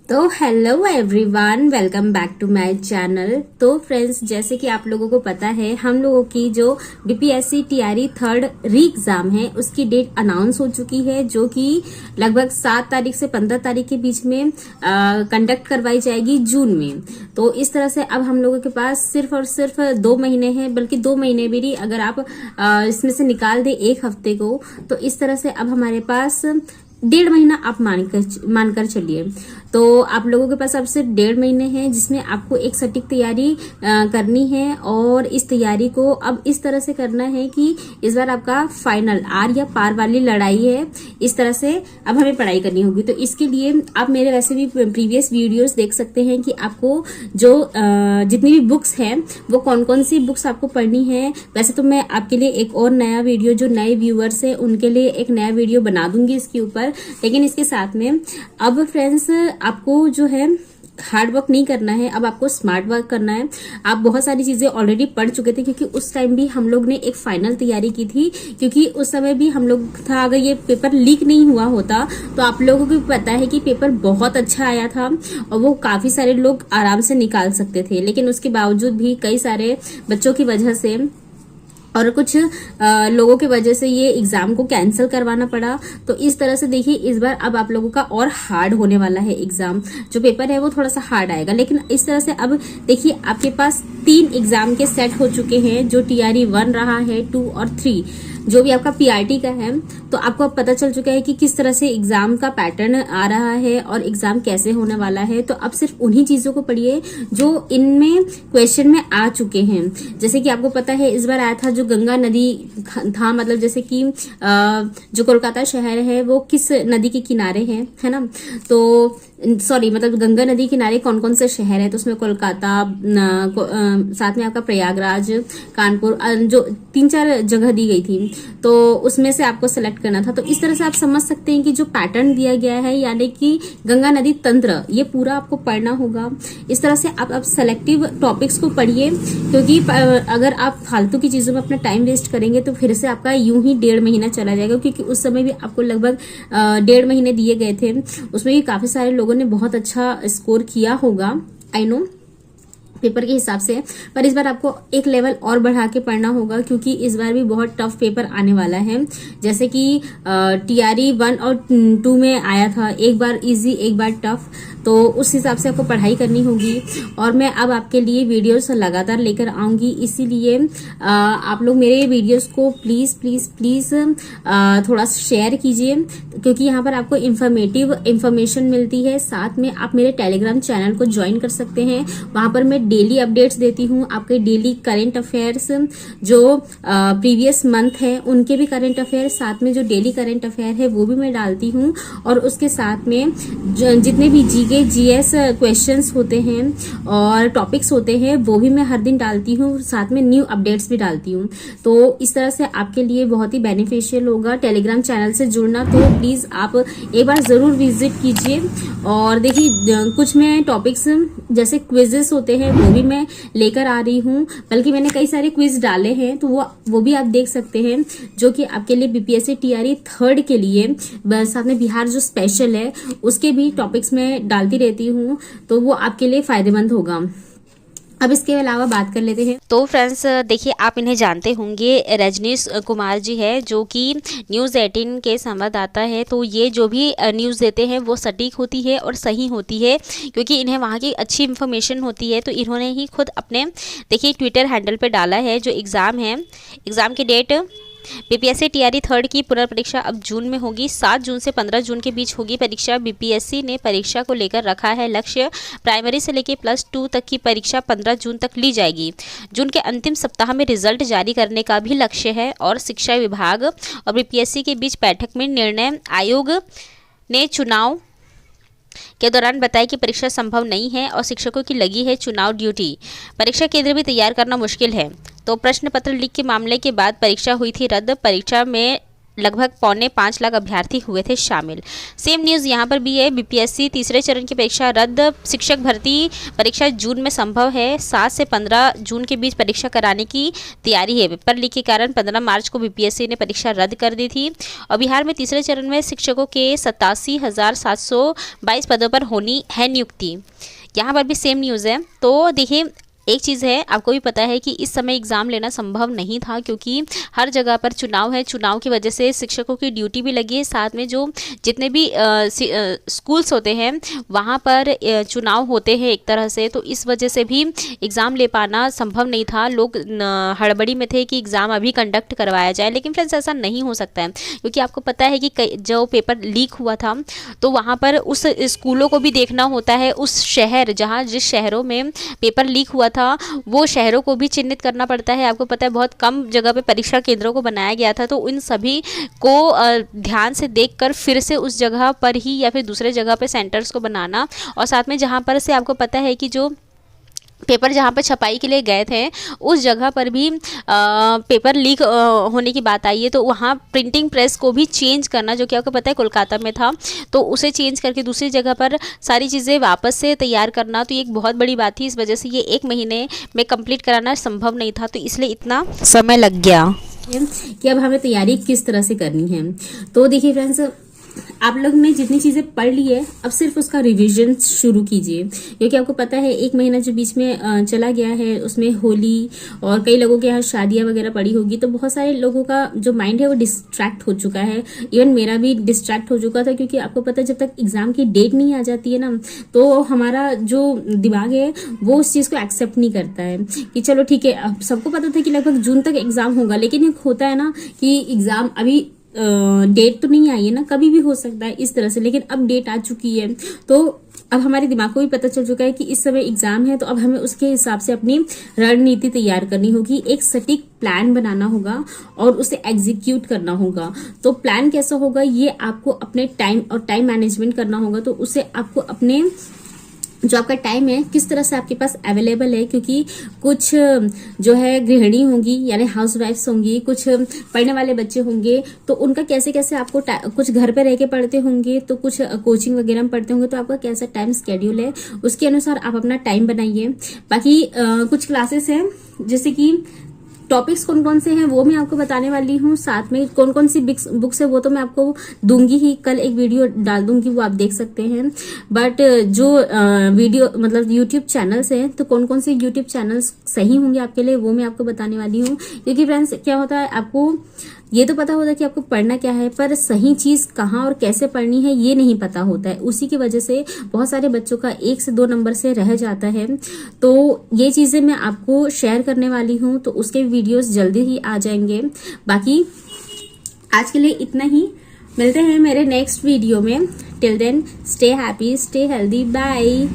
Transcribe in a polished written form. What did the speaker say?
तो hello everyone, welcome back to my channel. तो friends, जैसे कि आप लोगों को पता है, हम लोगों की जो बीपीएससी टीआरई थर्ड री एग्जाम है उसकी डेट अनाउंस हो चुकी है, जो कि लगभग 7 तारीख से 15 तारीख के बीच में कंडक्ट करवाई जाएगी जून में। तो इस तरह से अब हम लोगों के पास सिर्फ और सिर्फ 2 महीने हैं, बल्कि 2 महीने भी नहीं, अगर आप इसमें से निकाल दे 1 हफ्ते को, तो इस तरह से अब हमारे पास 1.5 महीना आप मानकर चलिए। तो आप लोगों के पास अब सिर्फ 1.5 महीने हैं, जिसमें आपको एक सटीक तैयारी करनी है। और इस तैयारी को अब इस तरह से करना है कि इस बार आपका फाइनल आर या पार वाली लड़ाई है। इस तरह से अब हमें पढ़ाई करनी होगी। तो इसके लिए आप मेरे वैसे भी प्रीवियस वीडियोस देख सकते हैं कि आपको जो जितनी भी बुक्स हैं वो कौन कौन सी बुक्स आपको पढ़नी है। वैसे तो मैं आपके लिए एक और नया वीडियो, जो नए व्यूअर्स हैं उनके लिए एक नया वीडियो बना दूंगी इसके ऊपर, लेकिन इसके साथ में अब फ्रेंड्स आपको जो है हार्ड वर्क नहीं करना है, अब आपको स्मार्ट वर्क करना है। आप बहुत सारी चीजें ऑलरेडी पढ़ चुके थे, क्योंकि उस टाइम भी हम लोग ने एक फाइनल तैयारी की थी, क्योंकि उस समय भी हम लोग था, अगर ये पेपर लीक नहीं हुआ होता तो आप लोगों को पता है कि पेपर बहुत अच्छा आया था और वो काफी सारे लोग आराम से निकाल सकते थे। लेकिन उसके बावजूद भी कई सारे बच्चों की वजह से और कुछ लोगों की वजह से ये एग्जाम को कैंसिल करवाना पड़ा। तो इस तरह से देखिए, इस बार अब आप लोगों का और हार्ड होने वाला है एग्जाम। जो पेपर है वो थोड़ा सा हार्ड आएगा, लेकिन इस तरह से अब देखिए आपके पास 3 एग्जाम के सेट हो चुके हैं, जो टीआरई 1 रहा है, 2 और 3, जो भी आपका पीआरटी का है। तो आपको अब पता चल चुका है कि किस तरह से एग्जाम का पैटर्न आ रहा है और एग्जाम कैसे होने वाला है। तो अब सिर्फ उन्हीं चीजों को पढ़िए जो इनमें क्वेश्चन में आ चुके हैं। जैसे कि आपको पता है इस बार आया था जो गंगा नदी था, मतलब जैसे कि जो कोलकाता शहर है वो किस नदी के किनारे है ना। तो सॉरी, मतलब गंगा नदी किनारे कौन कौन से शहर है, तो उसमें कोलकाता, साथ में आपका प्रयागराज, कानपुर, जो 3-4 जगह दी गई थी, तो उसमें से आपको सेलेक्ट करना था। तो इस तरह से आप समझ सकते हैं कि जो पैटर्न दिया गया है, यानी कि गंगा नदी तंत्र, ये पूरा आपको पढ़ना होगा। इस तरह से आप सेलेक्टिव टॉपिक्स को पढ़िए, क्योंकि अगर आप फालतू की चीजों में अपना टाइम वेस्ट करेंगे तो फिर से आपका यूं ही 1.5 महीना चला जाएगा। क्योंकि उस समय भी आपको लगभग 1.5 महीने दिए गए थे, उसमें भी काफी सारे लोगों ने बहुत अच्छा स्कोर किया होगा, आई नो, पेपर के हिसाब से। पर इस बार आपको एक लेवल और बढ़ा के पढ़ना होगा, क्योंकि इस बार भी बहुत टफ पेपर आने वाला है। जैसे कि टीआरई 1 और 2 में आया था, एक बार इजी एक बार टफ, तो उस हिसाब से आपको पढ़ाई करनी होगी। और मैं अब आपके लिए वीडियोस लगातार लेकर आऊंगी, इसीलिए आप लोग मेरे वीडियोस को प्लीज प्लीज प्लीज थोड़ा शेयर कीजिए, क्योंकि यहाँ पर आपको इंफॉर्मेशन मिलती है। साथ में आप मेरे टेलीग्राम चैनल को ज्वाइन कर सकते हैं, वहां पर मैं डेली अपडेट्स देती हूँ, आपके डेली करंट अफेयर्स, जो प्रीवियस मंथ है उनके भी करंट अफेयर, साथ में जो डेली करंट अफेयर है वो भी मैं डालती हूँ। और उसके साथ में जितने भी जीएस क्वेश्चंस होते हैं और टॉपिक्स होते हैं वो भी मैं हर दिन डालती हूँ, साथ में न्यू अपडेट्स भी डालती हूँ। तो इस तरह से आपके लिए बहुत ही बेनिफिशियल होगा टेलीग्राम चैनल से जुड़ना। तो प्लीज आप एक बार जरूर विजिट कीजिए। और देखिए, कुछ में टॉपिक्स जैसे क्विजेस होते हैं वो भी मैं लेकर आ रही हूँ, बल्कि मैंने कई सारे क्विज डाले हैं, तो वो भी आप देख सकते हैं, जो कि आपके लिए बीपीएससी टीआरई थर्ड के लिए, साथ में बिहार जो स्पेशल है उसके भी टॉपिक्स में डालती रहती हूँ, तो वो आपके लिए फायदेमंद होगा। अब इसके अलावा बात कर लेते हैं। तो फ्रेंड्स देखिए, आप इन्हें जानते होंगे, रजनीश कुमार जी है, जो कि न्यूज़ 18 के संवाददाता है। तो ये जो भी न्यूज़ देते हैं वो सटीक होती है और सही होती है, क्योंकि इन्हें वहाँ की अच्छी इन्फॉर्मेशन होती है। तो इन्होंने ही खुद अपने देखिए ट्विटर हैंडल पे डाला है, जो एग्ज़ाम है, एग्ज़ाम की डेट बीपीएससी टीआरई थर्ड की पुनर्परीक्षा अब जून में होगी। 7 जून से 15 जून के बीच होगी परीक्षा। बीपीएससी ने परीक्षा को लेकर रखा है लक्ष्य, प्राइमरी से लेकर +2 तक की परीक्षा 15 जून तक ली जाएगी। जून के अंतिम सप्ताह में रिजल्ट जारी करने का भी लक्ष्य है। और शिक्षा विभाग और बीपीएससी के बीच बैठक में निर्णय आयोग ने चुनाव के दौरान बताया कि परीक्षा संभव नहीं है और शिक्षकों की लगी है चुनाव ड्यूटी। परीक्षा केंद्र भी तैयार करना मुश्किल है। तो प्रश्न पत्र लीक के मामले के बाद परीक्षा हुई थी रद्द। परीक्षा में लगभग 4.25 लाख अभ्यर्थी हुए थे शामिल। सेम न्यूज़ यहाँ पर भी है। बीपीएससी तीसरे चरण की परीक्षा रद्द, शिक्षक भर्ती परीक्षा जून में संभव है। 7 से 15 जून के बीच परीक्षा कराने की तैयारी है। पेपर लीक के कारण 15 मार्च को बीपीएससी ने परीक्षा रद्द कर दी थी। और बिहार में तीसरे चरण में शिक्षकों के 87,722 पदों पर होनी है नियुक्ति। यहाँ पर भी सेम न्यूज़ है। तो देखिए, एक चीज़ है, आपको भी पता है कि इस समय एग्ज़ाम लेना संभव नहीं था, क्योंकि हर जगह पर चुनाव है। चुनाव की वजह से शिक्षकों की ड्यूटी भी लगी है, साथ में जो जितने भी स्कूल्स होते हैं वहाँ पर चुनाव होते हैं एक तरह से, तो इस वजह से भी एग्ज़ाम ले पाना संभव नहीं था। लोग हड़बड़ी में थे कि एग्ज़ाम अभी कंडक्ट करवाया जाए, लेकिन फ्रेंड्स ऐसा नहीं हो सकता है, क्योंकि आपको पता है कि जो पेपर लीक हुआ था तो वहाँ पर उस स्कूलों को भी देखना होता है। उस शहर जिस शहरों में पेपर लीक हुआ था वो शहरों को भी चिन्हित करना पड़ता है। आपको पता है बहुत कम जगह पे परीक्षा केंद्रों को बनाया गया था, तो इन सभी को ध्यान से देखकर फिर से उस जगह पर ही या फिर दूसरे जगह पे सेंटर्स को बनाना, और साथ में जहाँ पर से आपको पता है कि जो पेपर जहाँ पर छपाई के लिए गए थे उस जगह पर भी पेपर लीक होने की बात आई है, तो वहाँ प्रिंटिंग प्रेस को भी चेंज करना, जो कि आपको पता है कोलकाता में था, तो उसे चेंज करके दूसरी जगह पर सारी चीज़ें वापस से तैयार करना, तो ये एक बहुत बड़ी बात थी। इस वजह से ये 1 महीने में कंप्लीट कराना संभव नहीं था, तो इसलिए इतना समय लग गया कि अब हमें तैयारी किस तरह से करनी है। तो देखिए फ्रेंड्स, आप लोग ने जितनी चीजें पढ़ ली है अब सिर्फ उसका रिवीजन शुरू कीजिए, क्योंकि आपको पता है 1 महीना जो बीच में चला गया है उसमें होली और कई लोगों के यहाँ शादियां वगैरह पड़ी होगी, तो बहुत सारे लोगों का जो माइंड है वो डिस्ट्रैक्ट हो चुका है। इवन मेरा भी डिस्ट्रैक्ट हो चुका था, क्योंकि आपको पता है जब तक एग्जाम की डेट नहीं आ जाती है ना, तो हमारा जो दिमाग है वो उस चीज को एक्सेप्ट नहीं करता है कि चलो ठीक है। अब सबको पता था कि लगभग जून तक एग्जाम होगा, लेकिन एक होता है ना कि एग्जाम अभी डेट तो नहीं आई है ना, कभी भी हो सकता है इस तरह से, लेकिन अब डेट आ चुकी है, तो अब हमारे दिमाग को भी पता चल चुका है कि इस समय एग्जाम है, तो अब हमें उसके हिसाब से अपनी रणनीति तैयार करनी होगी, एक सटीक प्लान बनाना होगा और उसे एग्जीक्यूट करना होगा। तो प्लान कैसा होगा, ये आपको अपने टाइम और टाइम मैनेजमेंट करना होगा, तो उसे आपको अपने जो आपका टाइम है किस तरह से आपके पास अवेलेबल है, क्योंकि कुछ जो है गृहिणी होंगी यानी हाउसवाइफ्स होंगी, कुछ पढ़ने वाले बच्चे होंगे, तो उनका कैसे कैसे आपको कुछ घर पे रह के पढ़ते होंगे, तो कुछ कोचिंग वगैरह में पढ़ते होंगे, तो आपका कैसा टाइम स्केड्यूल है उसके अनुसार आप अपना टाइम बनाइए। बाकी कुछ क्लासेस हैं जैसे कि टॉपिक्स कौन कौन से हैं वो मैं आपको बताने वाली हूँ, साथ में कौन कौन सी बुक्स है वो तो मैं आपको दूंगी ही, कल एक वीडियो डाल दूंगी वो आप देख सकते हैं। बट जो वीडियो मतलब यूट्यूब चैनल्स हैं, तो कौन कौन से यूट्यूब चैनल्स सही होंगे आपके लिए वो मैं आपको बताने वाली हूँ। क्योंकि फ्रेंड्स क्या होता है, आपको ये तो पता होता है कि आपको पढ़ना क्या है, पर सही चीज कहाँ और कैसे पढ़नी है ये नहीं पता होता है। उसी की वजह से बहुत सारे बच्चों का 1 से 2 नंबर से रह जाता है। तो ये चीजें मैं आपको शेयर करने वाली हूँ, तो उसके वीडियोस जल्दी ही आ जाएंगे। बाकी आज के लिए इतना ही, मिलते हैं मेरे नेक्स्ट वीडियो में। Till then stay happy, stay healthy, bye.